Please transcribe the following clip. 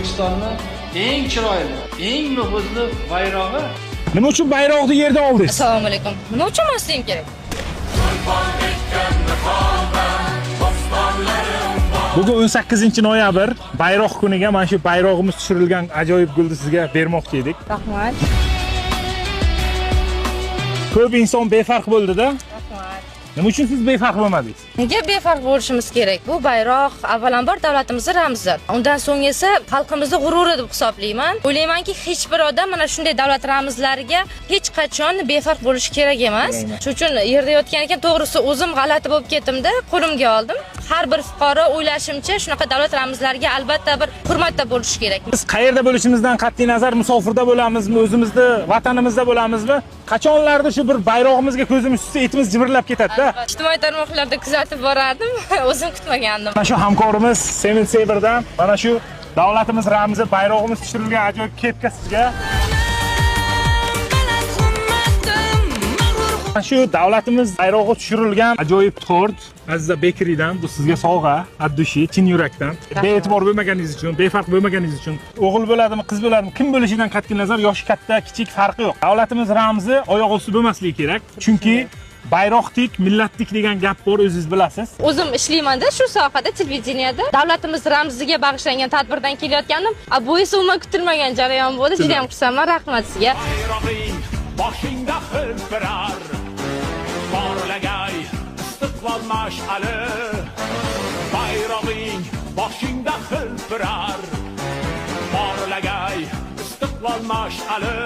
O'zbekistonning eng chiroyli, eng nufuzli bayrog'i. Nima uchun bayroqni yerda oldingiz? Assalomu alaykum. Nima uchun masligim kerak? Bugun 18-noyabr bayroq kuniga mana shu bayrog'imiz tushirilgan ajoyib gulni sizga bermoqchi edik. Rahmat. Ko'p inson befarq bo'ldi-da. Rahmat. Nima uchun siz befarq bo'lmadingiz? Nega befarq bo'lishimiz kerak? Bu bayroq avvalambor davlatimizning ramzi. Undan so'ng esa xalqimizning g'ururi deb hisoblayman. O'ylaymanki, hech bir odam mana shunday davlat ramzlariga hech qachon befarq bo'lishi kerak emas. Shuning uchun yerda yotgan ekan, to'g'risi o'zim g'alati bo'lib ketdim-da, qo'limga oldim. Har bir fuqaro o'ylashimcha shunaqa davlat ramzlariga albatta bir hurmatda bo'lishi kerak. Biz qayerda bo'lishimizdan qat'iy nazar musofirda bo'lamizmi, o'zimizda, vatanimizda bo'lamizmi? Qachonlarda shu bir bayrog'imizga ko'zimiz tushsa, etimiz jimirlab ketadi-da. Ijtimoiy tarmoqlarda kuzatib borardim. O'zim kutmagandim. Mana shu hamkorimiz Seven Saber'dan mana shu davlatimiz ramzi bayrog'imiz tushirilgan ajoyib kepka sizga. Mana shu davlatimiz bayrog'i tushirilgan ajoyib tort Aziza Bakery'dan bu sizga sovg'a, addushi, chin yurakdan. Be'e'tibor bo'lmaganingiz uchun, befarq bo'lmaganingiz uchun, o'g'il bo'ladimi, qiz bo'ladimi, kim bo'lishidan qat'iy nazar yoshi katta, kichik farqi yo'q. Davlatimiz ramzi oyoq osti bo'lmasligi kerak. Chunki bayroqtik, millattik degan gap bor, o'zingiz bilasiz. O'zim ishlayman-da shu sohada, televideniyada. Davlatimiz ramziga bag'ishlangan tadbirdan kelayotgandim. Bu esa umuman kutilmagan jarayon bo'ldi. Juda ham xursandman, rahmat sizga. Bayrog'ing boshingda hilpirar, porlagay istiqlol mash'ali. Bayrog'ing boshingda hilpirar, porlagay istiqlol mash'ali.